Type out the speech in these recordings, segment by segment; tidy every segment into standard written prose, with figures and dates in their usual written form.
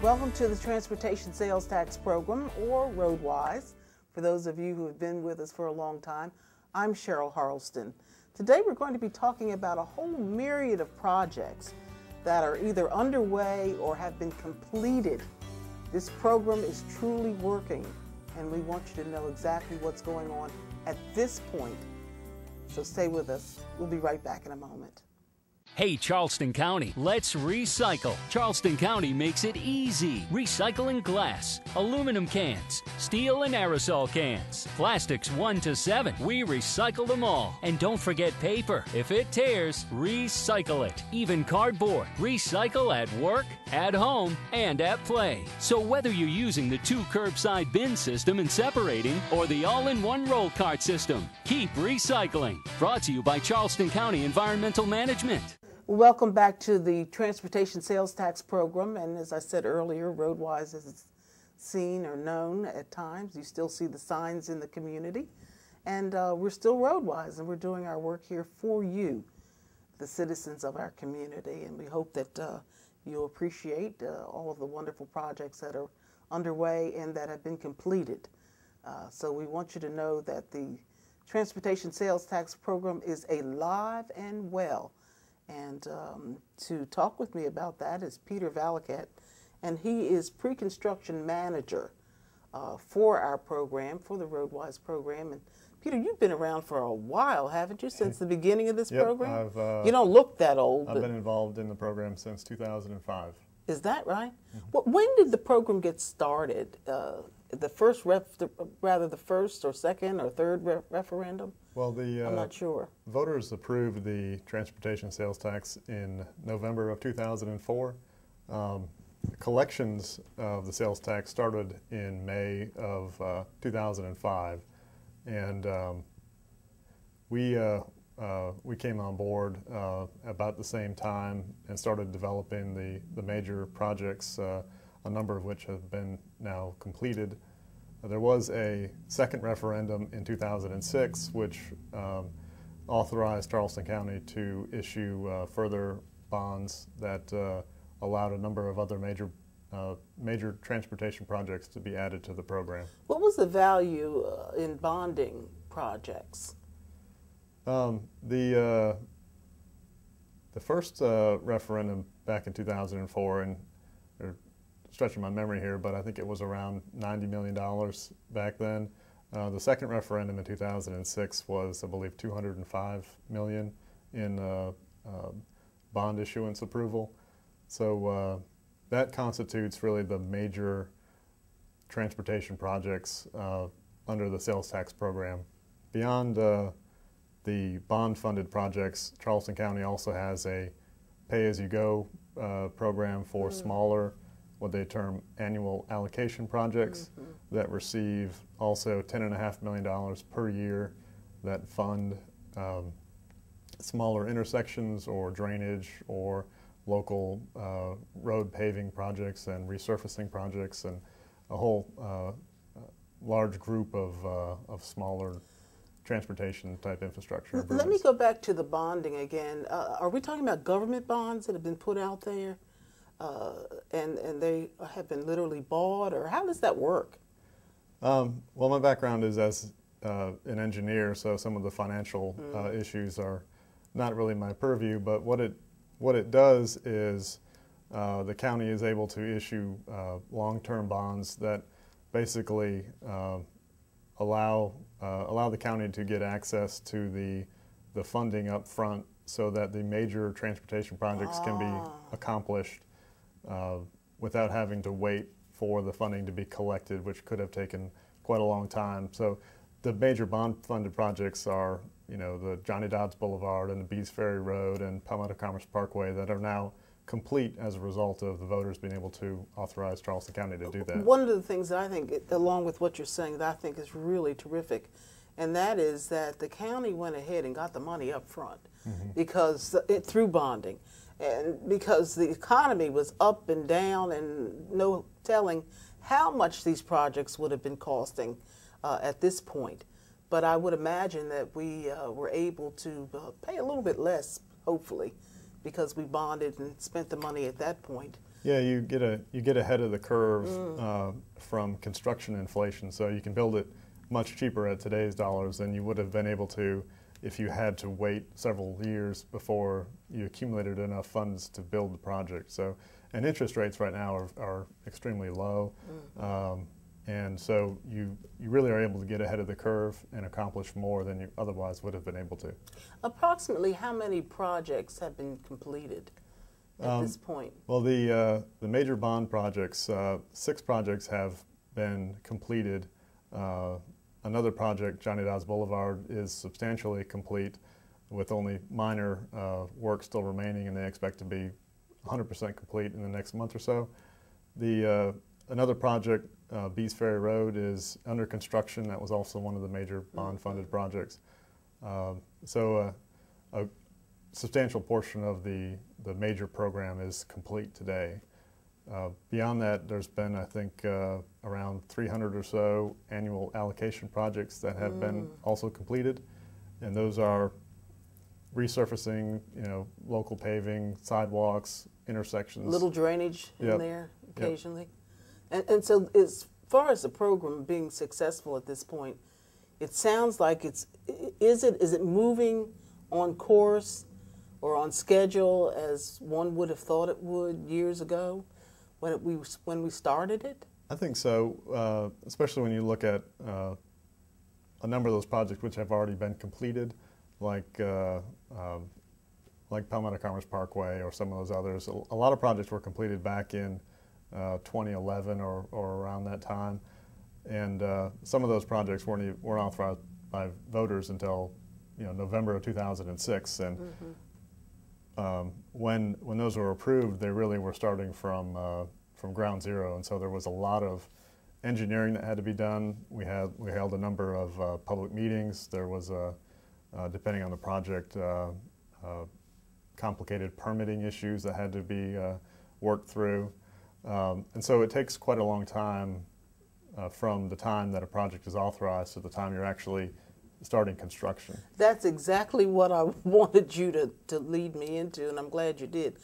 Welcome to the Transportation Sales Tax Program, or RoadWise. For those of you who have been with us for a long time, I'm Cheryl Harleston. Today we're going to be talking about a whole myriad of projects that are either underway or have been completed. This program is truly working, and we want you to know exactly what's going on at this point. So stay with us. We'll be right back in a moment. Hey, Charleston County, let's recycle. Charleston County makes it easy. Recycling glass, aluminum cans, steel and aerosol cans, plastics 1 to 7. We recycle them all. And don't forget paper. If it tears, recycle it. Even cardboard. Recycle at work, at home, and at play. So whether you're using the 2 curbside bin system and separating, or the all-in-one roll cart system, keep recycling. Brought to you by Charleston County Environmental Management. Welcome back to the Transportation Sales Tax Program, and as I said earlier, RoadWise is seen or known at times. You still see the signs in the community, and we're still RoadWise, and we're doing our work here for you, the citizens of our community, and we hope that you'll appreciate all of the wonderful projects that are underway and that have been completed. So we want you to know that the Transportation Sales Tax Program is alive and well. And to talk with me about that is Peter Valaket, and he is pre-construction manager for our program, for the RoadWise program. And Peter, you've been around for a while, haven't you, since the beginning of this program? You don't look that old. I've been involved in the program since 2005. Is that right? Mm-hmm. Well, when did the program get started? The first or second or third referendum? Well, I'm not sure. Voters approved the transportation sales tax in November of 2004. Collections of the sales tax started in May of 2005, and we came on board about the same time and started developing the major projects, a number of which have been now completed. There was a second referendum in 2006 which authorized Charleston County to issue further bonds that allowed a number of other major transportation projects to be added to the program. What was the value in bonding projects? The first referendum back in 2004, and stretching my memory here, but I think it was around $90 million back then. The second referendum in 2006 was, I believe, $205 million in bond issuance approval. So that constitutes really the major transportation projects under the sales tax program. Beyond the bond-funded projects, Charleston County also has a pay-as-you-go program for smaller, what they term annual allocation projects that receive also $10.5 million per year that fund smaller intersections or drainage or local road paving projects and resurfacing projects, and a whole large group of smaller transportation type infrastructure. Let me go back to the bonding again. Are we talking about government bonds that have been put out there? And they have been literally bought, or how does that work? Well, my background is as an engineer, so some of the financial issues are not really my purview. But what it does is the county is able to issue long-term bonds that basically allow the county to get access to the funding up front, so that the major transportation projects can be accomplished without having to wait for the funding to be collected, which could have taken quite a long time. So the major bond-funded projects are, the Johnny Dodds Boulevard and the Bees Ferry Road and Palmetto Commerce Parkway that are now complete as a result of the voters being able to authorize Charleston County to do that. One of the things that I think, along with what you're saying, that I think is really terrific, and that is that the county went ahead and got the money up front because through bonding. And because the economy was up and down and no telling how much these projects would have been costing at this point. But I would imagine that we were able to pay a little bit less, hopefully, because we bonded and spent the money at that point. Yeah, you get ahead of the curve from construction inflation, so you can build it much cheaper at today's dollars than you would have been able to if you had to wait several years before you accumulated enough funds to build the project. So, and interest rates right now are extremely low, and so you really are able to get ahead of the curve and accomplish more than you otherwise would have been able to. Approximately how many projects have been completed at this point? Well, the major bond projects, 6 projects have been completed. Another project, Johnny Dodds Boulevard, is substantially complete with only minor work still remaining, and they expect to be 100% complete in the next month or so. Another project, Bees Ferry Road, is under construction. That was also one of the major bond-funded projects. So a substantial portion of the major program is complete today. Beyond that, there's been, I think, around 300 or so annual allocation projects that have been also completed, and those are resurfacing, local paving, sidewalks, intersections. Little drainage in there occasionally. Yep. And so as far as the program being successful at this point, it sounds like is it moving on course or on schedule as one would have thought it would years ago when we started it? I think so, especially when you look at a number of those projects which have already been completed, like Palmetto Commerce Parkway or some of those others. A lot of projects were completed back in 2011 or around that time, and some of those projects weren't authorized by voters until November of 2006, and when those were approved, they really were starting from ground zero, and so there was a lot of engineering that had to be done. We held a number of public meetings. There was depending on the project, complicated permitting issues that had to be worked through, and so it takes quite a long time from the time that a project is authorized to the time you're actually starting construction. That's exactly what I wanted you to lead me into, and I'm glad you did.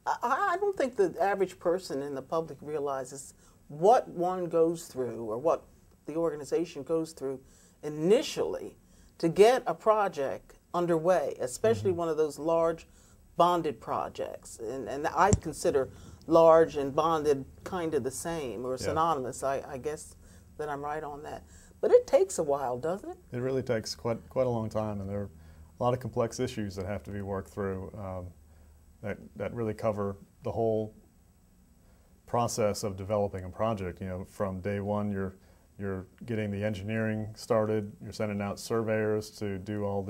I don't think the average person in the public realizes what one goes through or what the organization goes through initially to get a project underway, especially one of those large bonded projects. And I consider large and bonded kind of the same or synonymous. I guess that I'm right on that. But it takes a while, doesn't it? It really takes quite a long time, and there are a lot of complex issues that have to be worked through that really cover the whole process of developing a project. From day one, you're getting the engineering started. You're sending out surveyors to do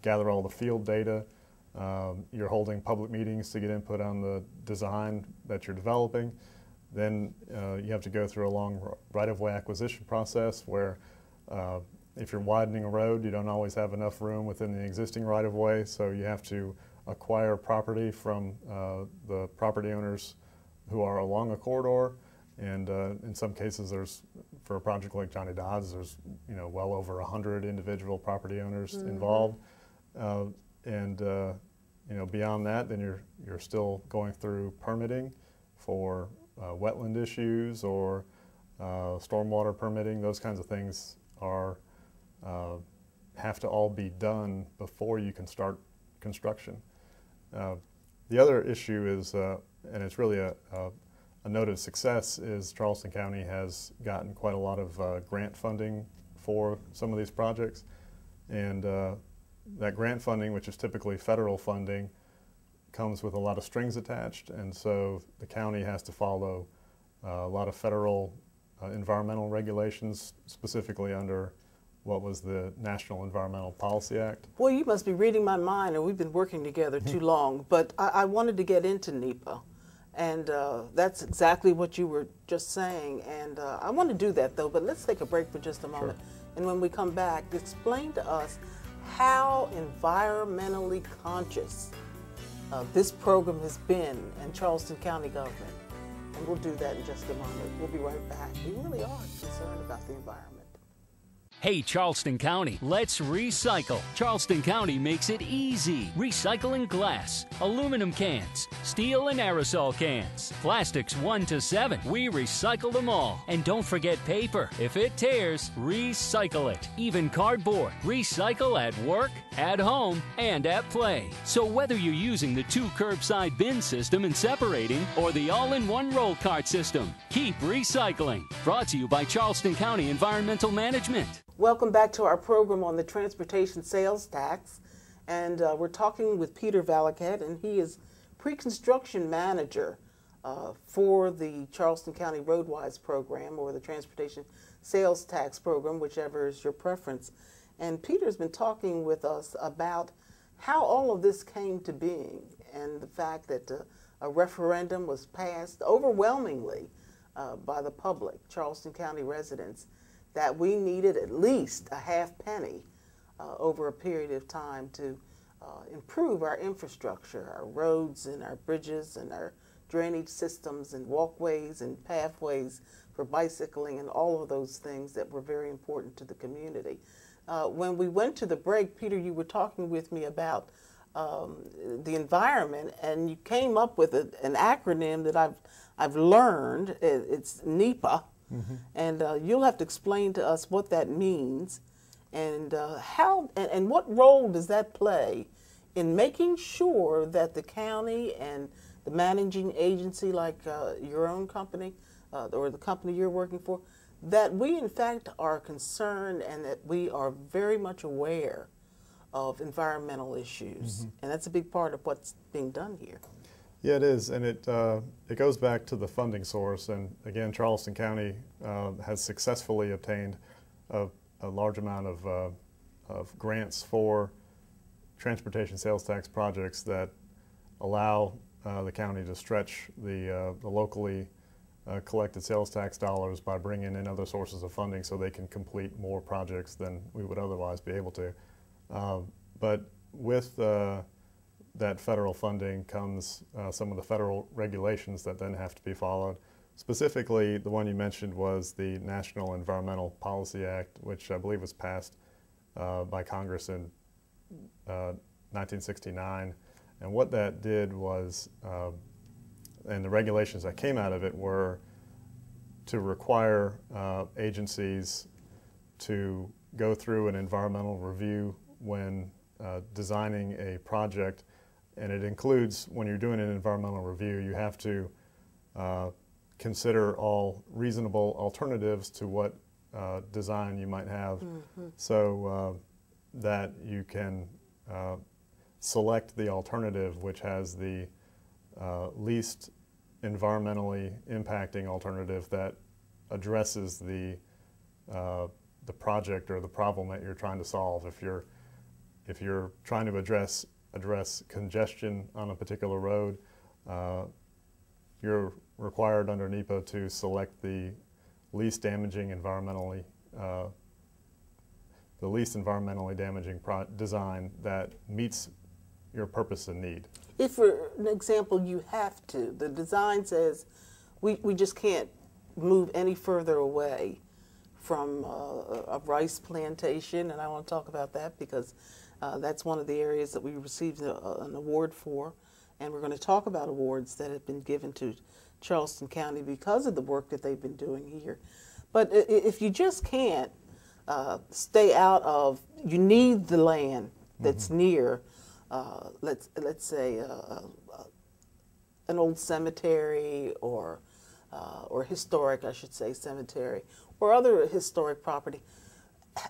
gather all the field data. You're holding public meetings to get input on the design that you're developing. Then you have to go through a long right-of-way acquisition process where if you're widening a road, you don't always have enough room within the existing right-of-way, so you have to acquire property from the property owners who are along a corridor. And in some cases, for a project like Johnny Dodds, there's well over 100 individual property owners involved. And beyond that, then you're still going through permitting for wetland issues or stormwater permitting. Those kinds of things have to all be done before you can start construction. The other issue is, and it's really a note of success, is Charleston County has gotten quite a lot of grant funding for some of these projects, and that grant funding, which is typically federal funding, comes with a lot of strings attached, and so the county has to follow a lot of federal environmental regulations, specifically under what was the National Environmental Policy Act. Well, you must be reading my mind, or we've been working together too long, but I wanted to get into NEPA, and that's exactly what you were just saying, and I want to do that though, but let's take a break for just a moment. Sure. And when we come back, explain to us how environmentally conscious this program has been in Charleston County government. And we'll do that in just a moment. We'll be right back. We really are concerned about the environment. Hey, Charleston County, let's recycle. Charleston County makes it easy. Recycling glass, aluminum cans, steel and aerosol cans, plastics 1 to 7. We recycle them all. And don't forget paper. If it tears, recycle it. Even cardboard. Recycle at work, at home, and at play. So whether you're using the 2 curbside bin system and separating, or the all-in-one roll cart system, keep recycling. Brought to you by Charleston County Environmental Management. Welcome back to our program on the transportation sales tax, and we're talking with Peter Valakat, and he is pre-construction manager for the Charleston County Roadwise program, or the transportation sales tax program, whichever is your preference. And Peter's been talking with us about how all of this came to being, and the fact that a referendum was passed overwhelmingly by the public, Charleston County residents, that we needed at least a half penny over a period of time to improve our infrastructure, our roads and our bridges and our drainage systems and walkways and pathways for bicycling and all of those things that were very important to the community. When we went to the break, Peter, you were talking with me about the environment, and you came up with an acronym that I've learned. It's NEPA. Mm-hmm. And you'll have to explain to us what that means, and how and what role does that play in making sure that the county and the managing agency, like your own company or the company you're working for, that we in fact are concerned and that we are very much aware of environmental issues. Mm-hmm. And that's a big part of what's being done here. Yeah, it is, and it goes back to the funding source. And again, Charleston County has successfully obtained a large amount of grants for transportation sales tax projects that allow the county to stretch the locally collected sales tax dollars by bringing in other sources of funding, so they can complete more projects than we would otherwise be able to. But with that federal funding comes some of the federal regulations that then have to be followed. Specifically, the one you mentioned was the National Environmental Policy Act, which I believe was passed by Congress in 1969. And what that did was, and the regulations that came out of it were to require agencies to go through an environmental review when designing a project. And it includes, when you're doing an environmental review, you have to consider all reasonable alternatives to what design you might have, mm-hmm. so that you can select the alternative which has the least environmentally impacting alternative that addresses the project or the problem that you're trying to solve. If you're trying to address congestion on a particular road, you're required under NEPA to select the least environmentally damaging design that meets your purpose and need. If, for an example, you have to, the design says we just can't move any further away from a rice plantation, and I want to talk about that because that's one of the areas that we received an award for, and we're going to talk about awards that have been given to Charleston County because of the work that they've been doing here. But if you just can't stay out of, you need the land that's mm-hmm. near, let's say an old cemetery or historic, I should say, cemetery or other historic property.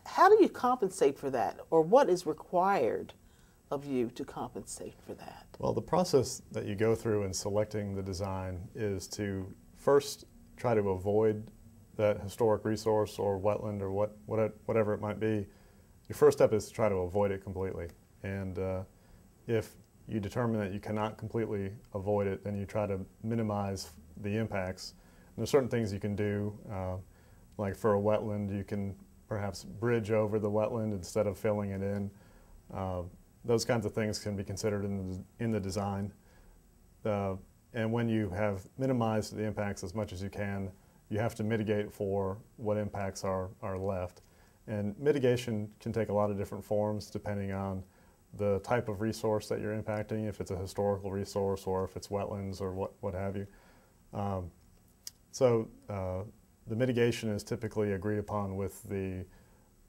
How do you compensate for that, or what is required of you to compensate for that? Well, the process that you go through in selecting the design is to first try to avoid that historic resource or wetland or whatever it might be. Your first step is to try to avoid it completely. And if you determine that you cannot completely avoid it, then you try to minimize the impacts. And there's certain things you can do, like for a wetland, you can perhaps bridge over the wetland instead of filling it in. Those kinds of things can be considered in the design. And when you have minimized the impacts as much as you can, you have to mitigate for what impacts are left. And mitigation can take a lot of different forms depending on the type of resource that you're impacting, if it's a historical resource or if it's wetlands or what have you. The mitigation is typically agreed upon with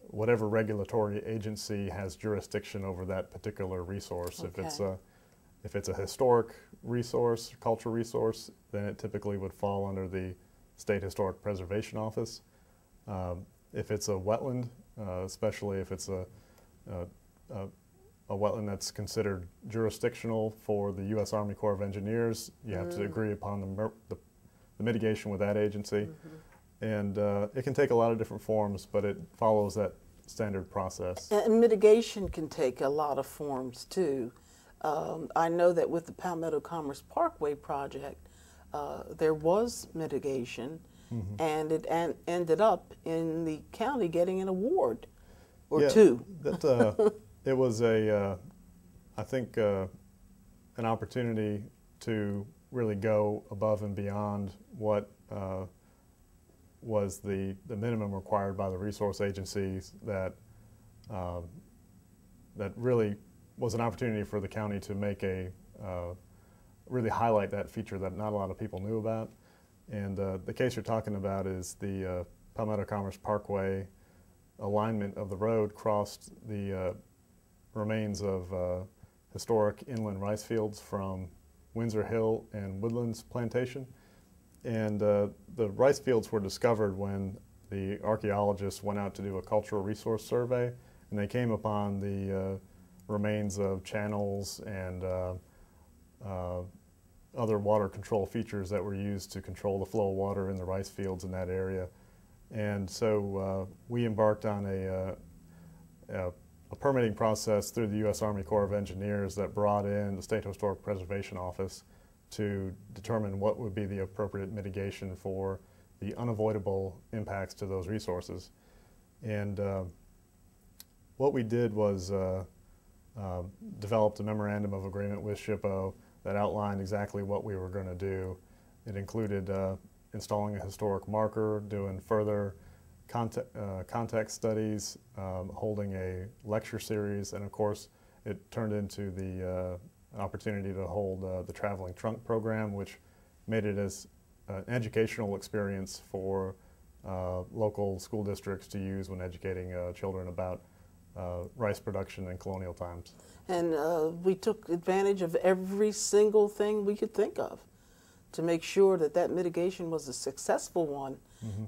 whatever regulatory agency has jurisdiction over that particular resource. Okay. If it's a historic resource, cultural resource, then it typically would fall under the State Historic Preservation Office. If it's a wetland, especially if it's a wetland that's considered jurisdictional for the U.S. Army Corps of Engineers, you have to agree upon the mitigation with that agency. And it can take a lot of different forms, but it follows that standard process. And mitigation can take a lot of forms too. I know that with the Palmetto Commerce Parkway project, there was mitigation, and it ended up in the county getting an award or two. It was I think, an opportunity to really go above and beyond what was the minimum required by the resource agencies. That really was an opportunity for the county to make really highlight that feature that not a lot of people knew about. And the case you're talking about is the Palmetto Commerce Parkway alignment of the road crossed the remains of historic inland rice fields from Windsor Hill and Woodlands Plantation. And the rice fields were discovered when the archaeologists went out to do a cultural resource survey, and they came upon the remains of channels and other water control features that were used to control the flow of water in the rice fields in that area. And so we embarked on a permitting process through the U.S. Army Corps of Engineers that brought in the State Historic Preservation Office to determine what would be the appropriate mitigation for the unavoidable impacts to those resources. And what we did was developed a memorandum of agreement with SHPO that outlined exactly what we were going to do. It included installing a historic marker, doing further context studies, holding a lecture series, and of course it turned into the opportunity to hold the traveling trunk program, which made it as an educational experience for local school districts to use when educating children about rice production in colonial times. And we took advantage of every single thing we could think of to make sure that that mitigation was a successful one.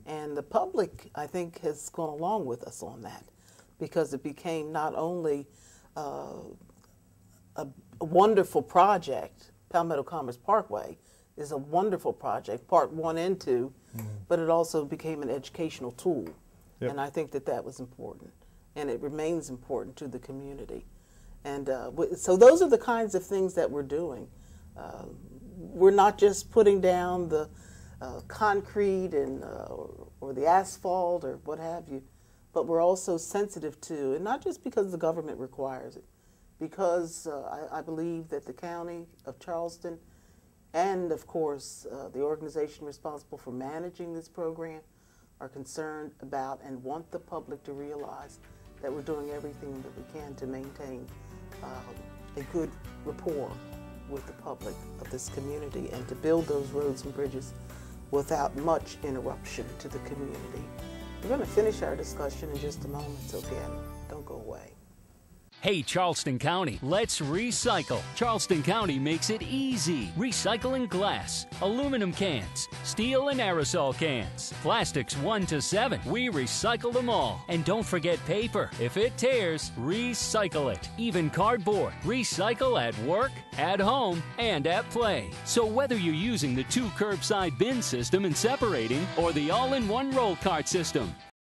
And the public, I think, has gone along with us on that, because it became not only a wonderful project. Palmetto Commerce Parkway is a wonderful project, part 1 and 2, but it also became an educational tool. Yep. And I think that that was important, and it remains important to the community. And so those are the kinds of things that we're doing. We're not just putting down the concrete and or the asphalt or what have you, but we're also sensitive to, and not just because the government requires it, because I believe that the County of Charleston and, of course, the organization responsible for managing this program are concerned about and want the public to realize that we're doing everything that we can to maintain a good rapport with the public of this community and to build those roads and bridges without much interruption to the community. We're going to finish our discussion in just a moment, so again, don't go away. Hey, Charleston County, let's recycle. Charleston County makes it easy. Recycling glass, aluminum cans, steel and aerosol cans, plastics 1 to 7. We recycle them all. And don't forget paper. If it tears, recycle it. Even cardboard. Recycle at work, at home, and at play. So whether you're using the 2 curbside bin system and separating, or the all-in-one roll cart system,